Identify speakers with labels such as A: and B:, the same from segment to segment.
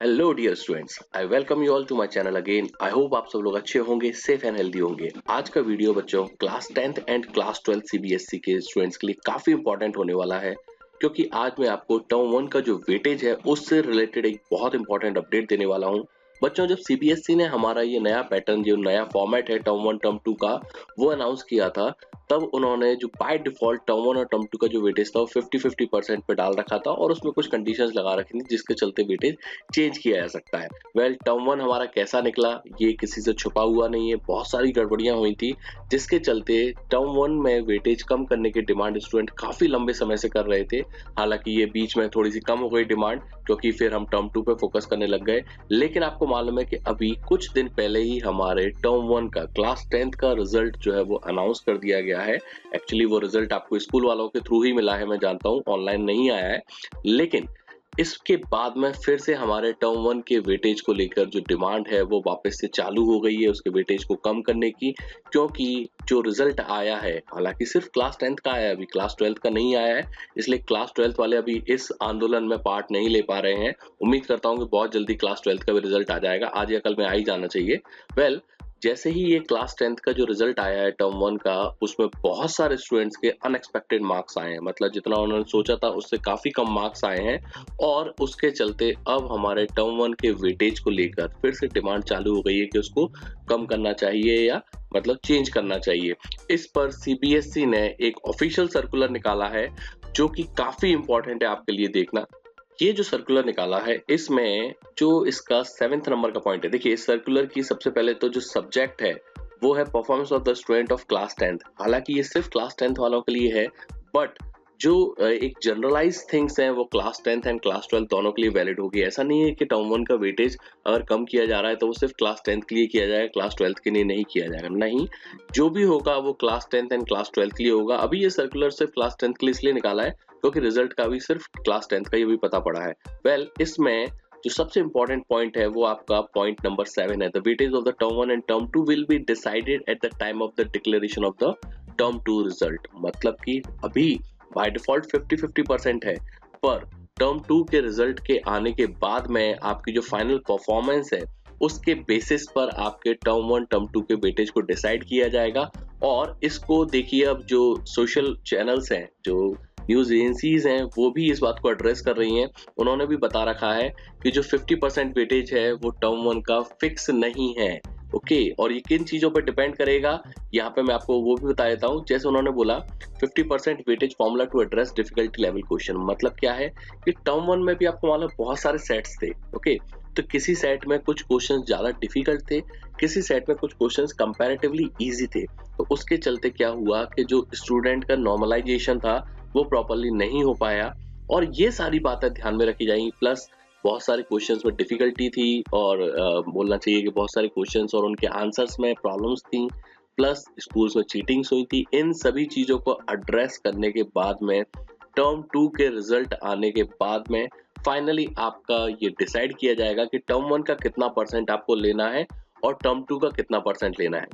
A: Hello dear students, I welcome you all to my channel again. I hope आप सब लोग अच्छे होंगे, सेफ एंड हेल्दी होंगे। आज का वीडियो बच्चों class 10th and class 12 CBSE के स्टूडेंट्स के लिए काफी इंपॉर्टेंट होने वाला है, क्योंकि आज मैं आपको टर्म 1 का जो वेटेज है उससे रिलेटेड एक बहुत इंपॉर्टेंट अपडेट देने वाला हूं। बच्चों, जब सीबीएसई ने हमारा ये नया पैटर्न, जो नया फॉर्मेट है टर्म 1 टर्म 2 का, वो अनाउंस किया था, तब उन्होंने जो बाय डिफॉल्ट टर्म 1 और टर्म 2 का जो वेटेज था वो 50-50% पे डाल रखा था और उसमें कुछ कंडीशंस लगा रखी थी जिसके चलते वेटेज चेंज किया जा सकता है। टर्म 1 हमारा कैसा निकला ये किसी से छुपा हुआ नहीं है। बहुत सारी गड़बड़ियां हुई थी जिसके चलते टर्म 1 में वेटेज कम करने की डिमांड स्टूडेंट काफी लंबे समय से कर रहे थे। हालांकि ये बीच में थोड़ी सी कम हो गई डिमांड, क्योंकि फिर हम टर्म 2 पे फोकस करने लग गए। लेकिन आपको मालूम है कि अभी कुछ दिन पहले ही हमारे टर्म 1 का क्लास 10th का रिजल्ट जो है वो अनाउंस कर दिया गया है। एक्चुअली वो रिजल्ट आपको स्कूल वालों के थ्रू ही मिला है, मैं जानता हूँ, ऑनलाइन नहीं आया है। लेकिन इसके बाद में फिर से हमारे टर्म 1 के वेटेज को लेकर जो डिमांड है वो वापस से चालू हो गई है, उसके वेटेज को कम करने की। क्योंकि जो रिजल्ट आया है, हालांकि सिर्फ क्लास 10th का आया है, अभी क्लास 12th का नहीं आया है, इसलिए क्लास 12th वाले अभी इस आंदोलन में पार्ट नहीं ले पा रहे हैं। उम्मीद करता हूँ कि बहुत जल्दी क्लास 12th का भी रिजल्ट आ जाएगा, आज या कल में आ ही जाना चाहिए। जैसे ही ये क्लास 10th का जो रिजल्ट आया है टर्म 1 का, उसमें बहुत सारे स्टूडेंट्स के अनएक्सपेक्टेड मार्क्स आए हैं। मतलब जितना उन्होंने सोचा था उससे काफी कम मार्क्स आए हैं, और उसके चलते अब हमारे टर्म 1 के वेटेज को लेकर फिर से डिमांड चालू हो गई है कि उसको कम करना चाहिए या मतलब चेंज करना चाहिए। इस पर सीबीएसई ने एक ऑफिशियल सर्कुलर निकाला है जो कि काफी इंपॉर्टेंट है आपके लिए देखना। ये जो सर्कुलर निकाला है, इसमें जो इसका 7th नंबर का पॉइंट है, देखिए इस सर्कुलर की सबसे पहले तो जो सब्जेक्ट है वो है performance of the student of class 10th। हालांकि ये सिर्फ क्लास 10th वालों के लिए है, बट जो एक जनरलाइज थिंग्स हैं वो क्लास 10th एंड क्लास 12 दोनों के लिए वैलिड होगी। ऐसा नहीं है कि टर्म 1 का वेटेज अगर कम किया जा रहा है तो वो सिर्फ क्लास 10th के लिए किया जाएगा, क्लास 12th के लिए नहीं किया जाएगा। नहीं, जो भी होगा वो class 10th and class 12th के लिए होगा। अभी ये सर्कुलर सिर्फ क्लास 10th के लिए इसलिए निकाला है क्योंकि रिजल्ट का भी सिर्फ क्लास 10th का ये भी पता पड़ा है। इसमें जो सबसे इंपॉर्टेंट पॉइंट है वो आपका पॉइंट नंबर 7 है। The weightage of the term 1 and term 2 will be decided at the time of the declaration of the term 2 result. मतलब कि अभी बाय डिफॉल्ट 50-50% है, पर टर्म 2 के रिजल्ट के आने के बाद में आपकी जो फाइनल परफॉर्मेंस है उसके बेसिस पर आपके टर्म 1 टर्म 2 के वेटेज को डिसाइड किया जाएगा। और इसको देखिए, अब जो सोशल चैनल्स हैं, जो न्यूज एजेंसीज हैं, वो भी इस बात को एड्रेस कर रही हैं। उन्होंने भी बता रखा है कि जो 50% वेटेज है वो टर्म 1 का फिक्स नहीं है। ओके, और ये किन चीजों पर डिपेंड करेगा यहाँ पे मैं आपको वो भी बता देता हूँ। जैसे उन्होंने बोला 50% weightage formula to address difficulty level question. मतलब क्या है कि टर्म 1 में भी आपको मालूम बहुत सारे सेट्स थे। ओके, तो किसी सेट में कुछ क्वेश्चंस ज्यादा डिफिकल्ट थे, किसी सेट में कुछ क्वेश्चंस कंपैरेटिवली इजी थे। तो उसके चलते क्या हुआ कि जो स्टूडेंट का नॉर्मलाइजेशन था वो प्रॉपर्ली नहीं हो पाया, और ये सारी बातें ध्यान में रखी जाएंगी। प्लस बहुत सारे क्वेश्चंस में डिफिकल्टी थी, और बोलना चाहिए कि बहुत सारे क्वेश्चंस और उनके आंसर्स में प्रॉब्लम्स थी। प्लस स्कूल्स में चीटिंग्स हुई थी। इन सभी चीजों को एड्रेस करने के बाद में टर्म 2 के रिजल्ट आने के बाद में फाइनली आपका ये डिसाइड किया जाएगा कि टर्म 1 का कितना परसेंट आपको लेना है और टर्म 2 का कितना परसेंट लेना है।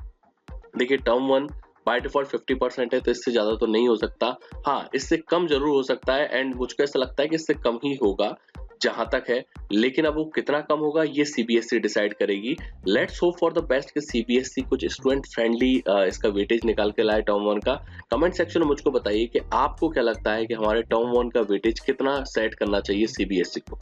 A: देखिए, टर्म 1 बाय डिफॉल्ट 50% है, तो इससे ज्यादा तो नहीं हो सकता। हाँ, इससे कम जरूर हो सकता है, एंड मुझको ऐसा लगता है कि इससे कम ही होगा जहां तक है। लेकिन अब वो कितना कम होगा ये सीबीएसई डिसाइड करेगी। Let's hope for the best कि सीबीएसई कुछ स्टूडेंट फ्रेंडली इसका वेटेज निकाल के लाए टर्म 1 का। कमेंट सेक्शन में मुझको बताइए कि आपको क्या लगता है कि हमारे टर्म 1 का वेटेज कितना सेट करना चाहिए सीबीएसई को।